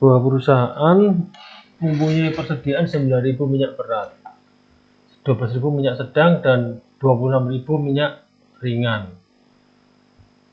Sebuah perusahaan mempunyai persediaan 9.000 minyak berat, 12.000 minyak sedang, dan 26.000 minyak ringan.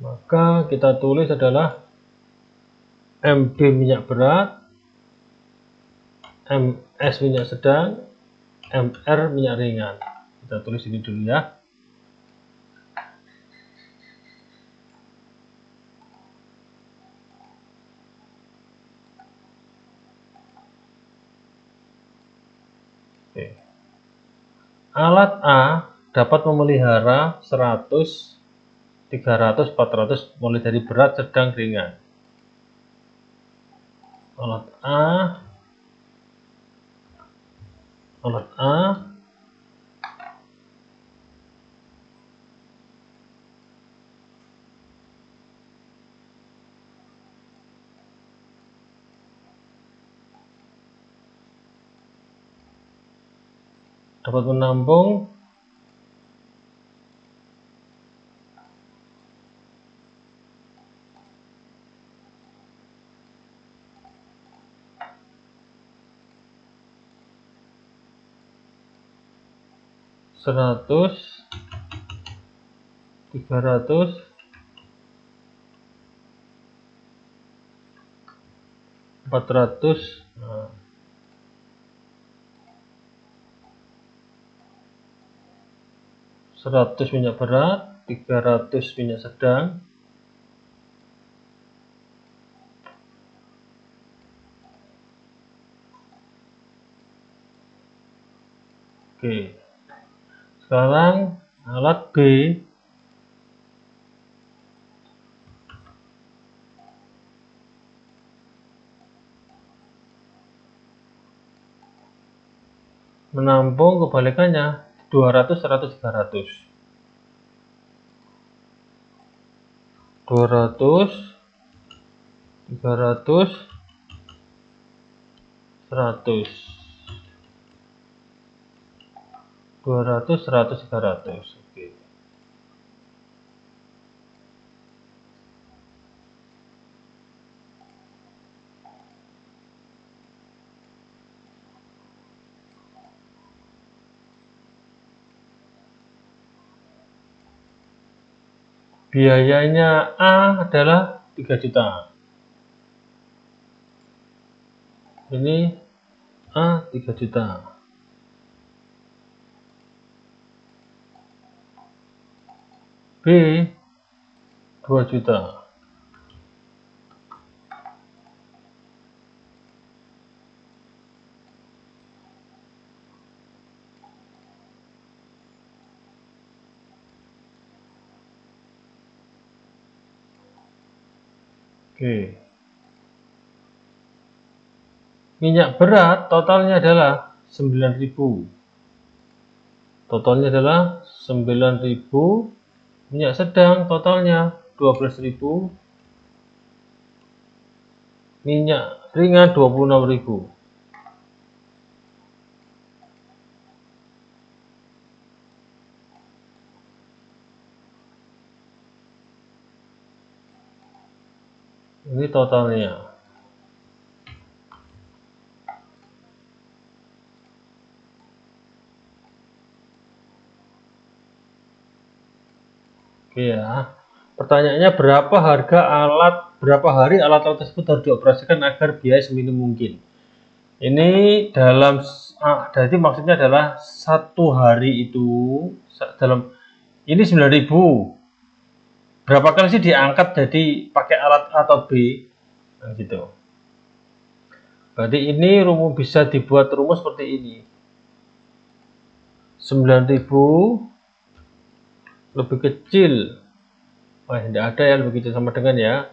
Maka kita tulis adalah MB minyak berat, MS minyak sedang, MR minyak ringan. Kita tulis ini dulu ya. Oke. Alat A dapat memelihara 100, 300, 400 mulai dari berat, sedang, ringan. Alat A dapat menampung 100, 300, 400. 100 minyak berat, 300 minyak sedang, oke. Sekarang alat B menampung kebalikannya 200, 100, 300. 200, 300, 100. 200, 100, 300. Oke. Biayanya A adalah 3 juta. Ini A 3 juta. B 2 juta. Oke. Minyak berat totalnya adalah 9.000. Totalnya adalah 9.000. Minyak sedang totalnya 12.000. Minyak ringan 26.000. Ini totalnya. Oke ya. Pertanyaannya berapa hari alat tersebut harus dioperasikan agar biaya seminim mungkin. Ini jadi maksudnya adalah 1 hari itu ini 9.000. Berapa kali sih diangkat jadi pakai alat A atau B? Nah, gitu. Berarti ini bisa dibuat rumus seperti ini. 9.000 lebih kecil. Wah, tidak ada ya lebih kecil sama dengan ya.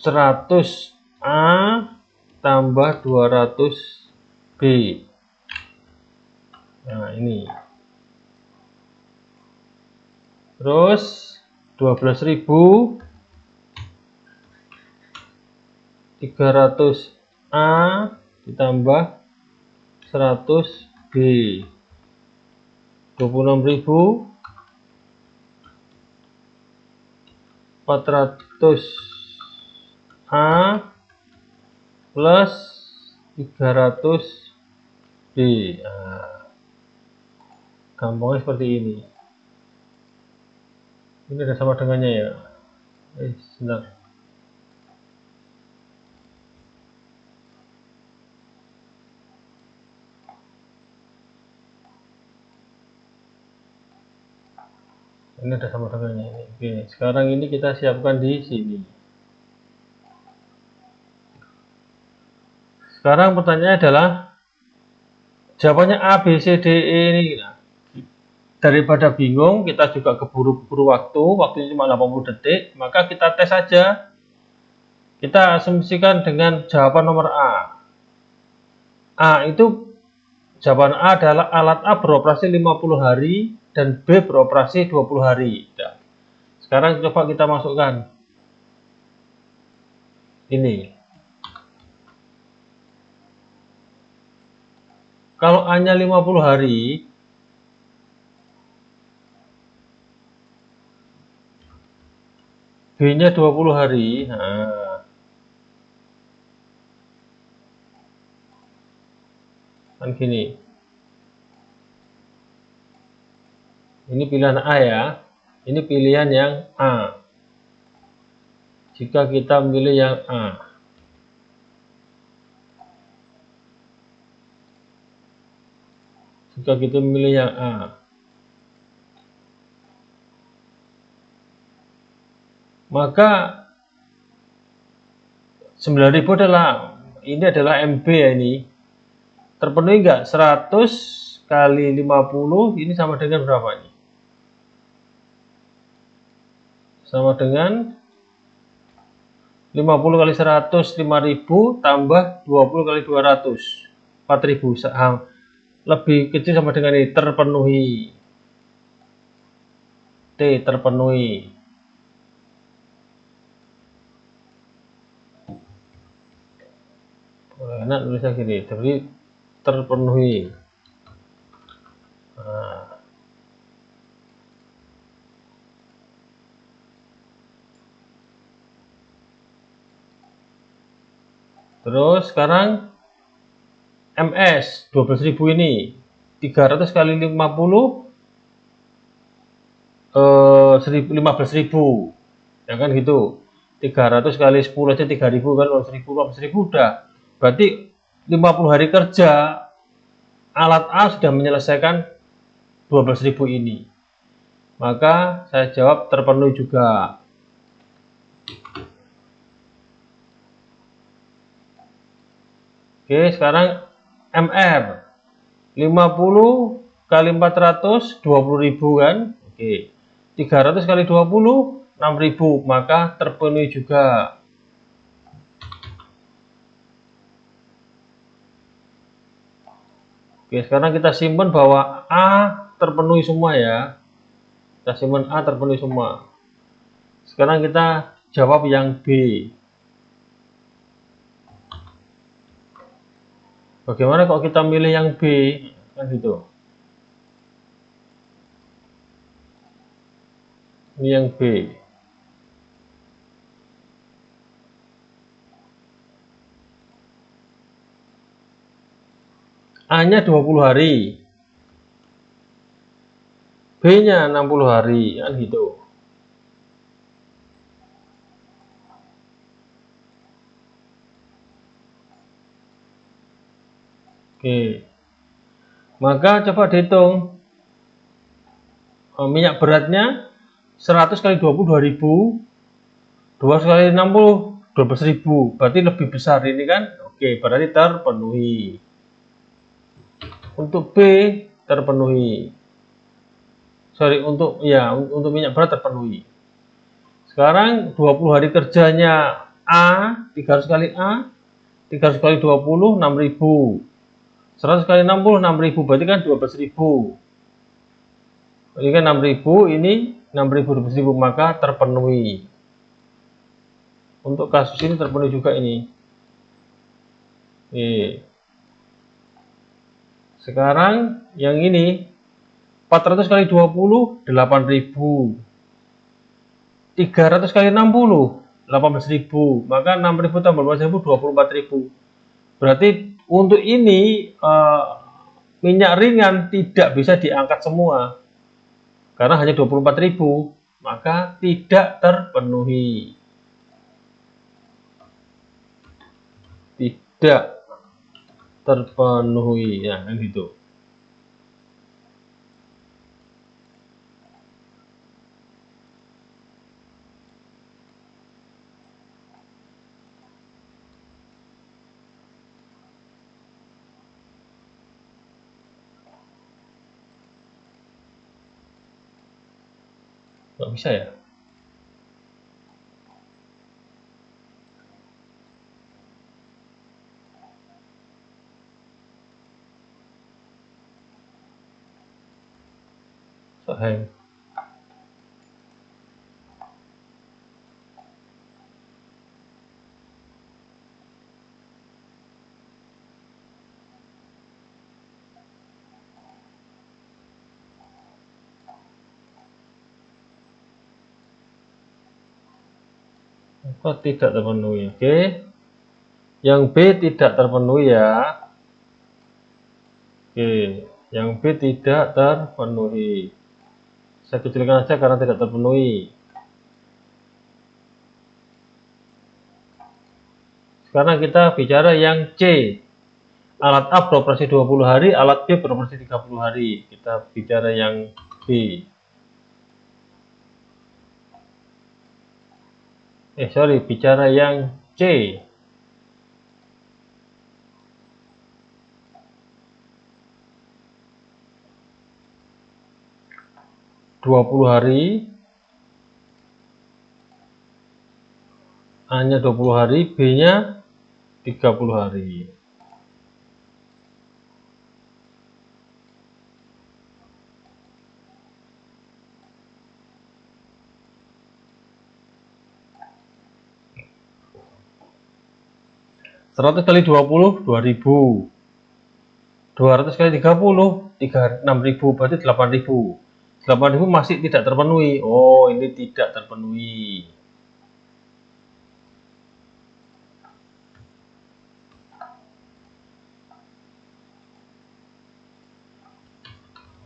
100 A tambah 200 B. Nah, ini. Terus 12.000 300 A ditambah 100 B. 26.000 400 A plus 300 B. Nah, gampangnya seperti ini. Ini ada sama dengannya ya. Sebentar. Ini ada sama dengannya. Oke, sekarang ini kita siapkan di sini. Sekarang pertanyaannya adalah jawabannya A, B, C, D, E ini. Nah, daripada bingung, kita juga keburu-buru waktu, waktunya cuma 80 detik, maka kita tes saja. Kita asumsikan dengan jawaban nomor A. A itu, jawaban A adalah alat A beroperasi 50 hari dan B beroperasi 20 hari. Nah, sekarang coba kita masukkan ini. Kalau A-nya 50 hari, B-nya 20 hari. Nah, kan gini. Ini pilihan A ya. Ini pilihan yang A. Jika kita memilih yang A. Jika kita memilih yang A. Maka 9.000 adalah, ini adalah MB ya ini. Terpenuhi enggak? 100 kali 50 ini sama dengan berapa ini? Sama dengan 50 kali 100, 5.000 tambah 20 kali 200, 4.000. Lebih kecil sama dengan ini, terpenuhi. T, terpenuhi. Enak tulisnya gini, jadi terpenuhi. Nah. Terus sekarang MS 12.000 ini 300 kali 50 15.000 ya kan gitu. 300 kali 10 aja 3.000 kan, 15.000 udah. Berarti 50 hari kerja alat A sudah menyelesaikan 12.000 ini. Maka saya jawab terpenuhi juga. Oke, sekarang MR 50 kali 400 20.000 kan. Oke, 300 kali 20 6.000, maka terpenuhi juga. Oke, sekarang kita simpan bahwa A terpenuhi semua ya. Kita simpan A terpenuhi semua. Sekarang kita jawab yang B. Bagaimana kalau kita milih yang B? Kan gitu. Ini yang B. A-nya 20 hari. B-nya 60 hari, kan gitu. Oke. Maka coba dihitung. Minyak beratnya 100 kali 20 2.000. 200 kali 60 12.000. Berarti lebih besar ini kan? Oke, berarti terpenuhi. Untuk B terpenuhi. Sorry, untuk minyak berat terpenuhi. Sekarang 20 hari kerjanya A, 300 kali A, 300 kali 20 6.000. 100 kali 60 6.000, berarti kan 12.000. Ini kan 6.000, ini 6.000 12.000, maka terpenuhi. Untuk kasus ini terpenuhi juga ini. Oke. Sekarang yang ini 400 kali 20 8.000. 300 kali 60 18.000, maka 6.000 tambah 12.000 24.000. Berarti untuk ini minyak ringan tidak bisa diangkat semua karena hanya 24.000, maka tidak terpenuhi. Tidak terpenuhi, ya kan gitu. Nggak bisa ya? So, hang. Kok tidak terpenuhi? Oke. Yang B tidak terpenuhi ya. Oke. Yang B tidak terpenuhi. Saya kecilkan saja karena tidak terpenuhi. Sekarang kita bicara yang C. Alat A beroperasi 20 hari, alat B beroperasi 30 hari. Kita bicara yang B. Bicara yang C. 20 hari, A-nya 20 hari, B-nya 30 hari. Seratus kali 20, 2000. 200 kali 30, 6.000, berarti 8.000. 8.000 masih tidak terpenuhi. Oh, ini tidak terpenuhi.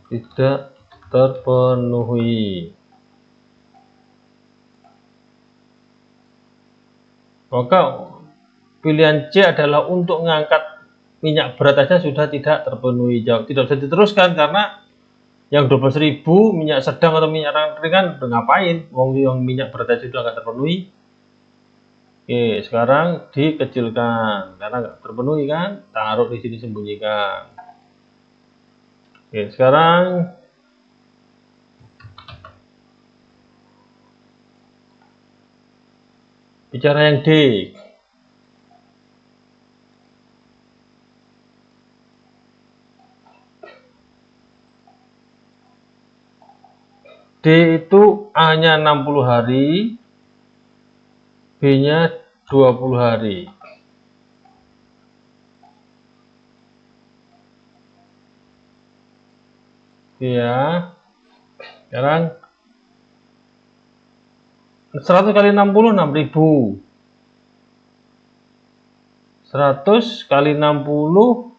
Tidak terpenuhi. Maka pilihan C adalah untuk mengangkat minyak berat saja sudah tidak terpenuhi. Tidak bisa diteruskan karena yang 12.000 minyak sedang atau minyak ringan udah ngapain? Wong yang minyak berat saja sudah nggak terpenuhi. Oke, sekarang dikecilkan karena nggak terpenuhi kan? Taruh di sini, sembunyikan. Oke, sekarang bicara yang D. D itu A-nya 60 hari, B-nya 20 hari. Ya, sekarang 100 kali 60, 6.000. 100 kali 60,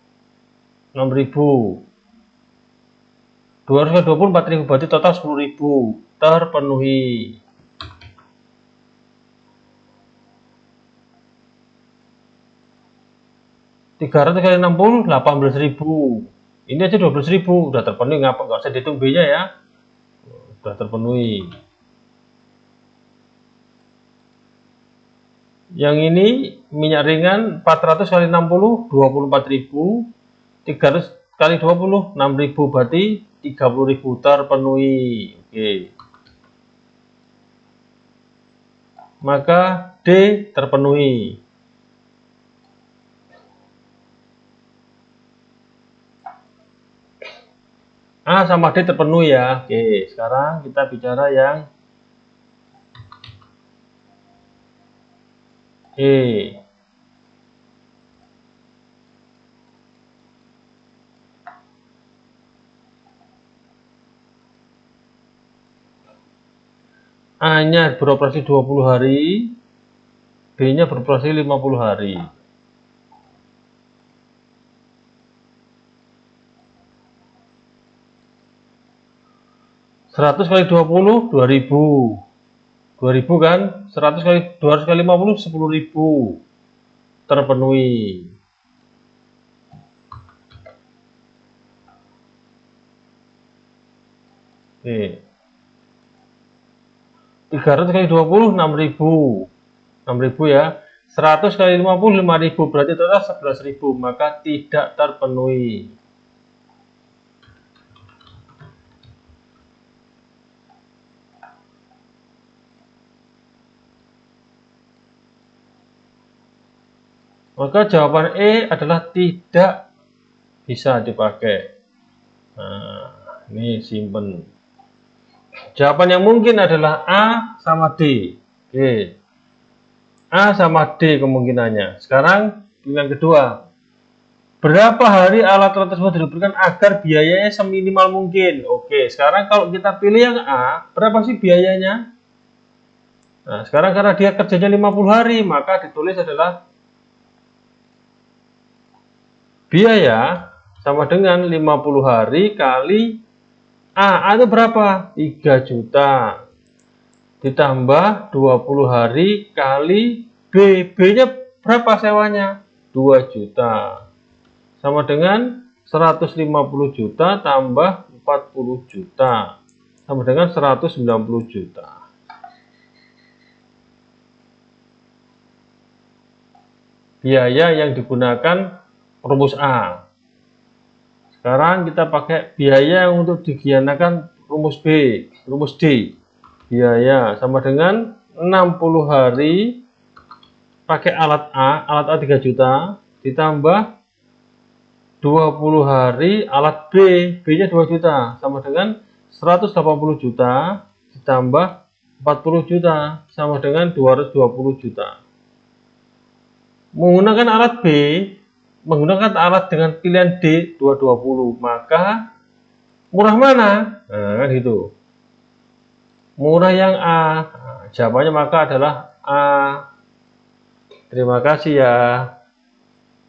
6.000. 200 kali 20, 4.000, berarti total 10.000. Terpenuhi. 300 kali 60, 18.000. Ini aja 12.000, udah terpenuhi, ngapa nggak usah dihitung B-nya ya? Udah terpenuhi. Yang ini minyak ringan 400 kali 60, 24.000. 300 kali 20, 6.000, berarti 30.000 terpenuhi. Oke. Maka D terpenuhi. A sama D terpenuhi ya. Oke, sekarang kita bicara yang E. A-nya beroperasi 20 hari, B-nya beroperasi 50 hari. 100 kali 20, 2000. 2000 kan? 100 kali 200 kali 50, 10.000. Terpenuhi. Oke. 300 kali 20, 6.000. 6.000 ya. 100 kali 50, 5.000. Berarti total 11.000. Maka tidak terpenuhi. Maka jawaban E adalah tidak bisa dipakai. Nah, ini simpen. Jawaban yang mungkin adalah A sama D. Oke. A sama D kemungkinannya. Sekarang pilihan kedua. Berapa hari alat tersebut diberikan agar biayanya seminimal mungkin? Oke, sekarang kalau kita pilih yang A, berapa sih biayanya? Nah, sekarang karena dia kerjanya 50 hari, maka ditulis adalah biaya sama dengan 50 hari kali A itu berapa? 3 juta. Ditambah 20 hari kali B. B-nya berapa sewanya? 2 juta. Sama dengan 150 juta tambah 40 juta. Sama dengan 190 juta. Biaya yang digunakan rumus A. Sekarang kita pakai biaya untuk digunakan rumus B, rumus D. Biaya sama dengan 60 hari pakai alat A 3 juta ditambah 20 hari alat B, B-nya 2 juta sama dengan 180 juta ditambah 40 juta sama dengan 220 juta. Menggunakan alat B, menggunakan alat dengan pilihan D 220, maka murah mana? Nah, kan gitu. Murah yang A. Nah, jawabannya maka adalah A. Terima kasih ya.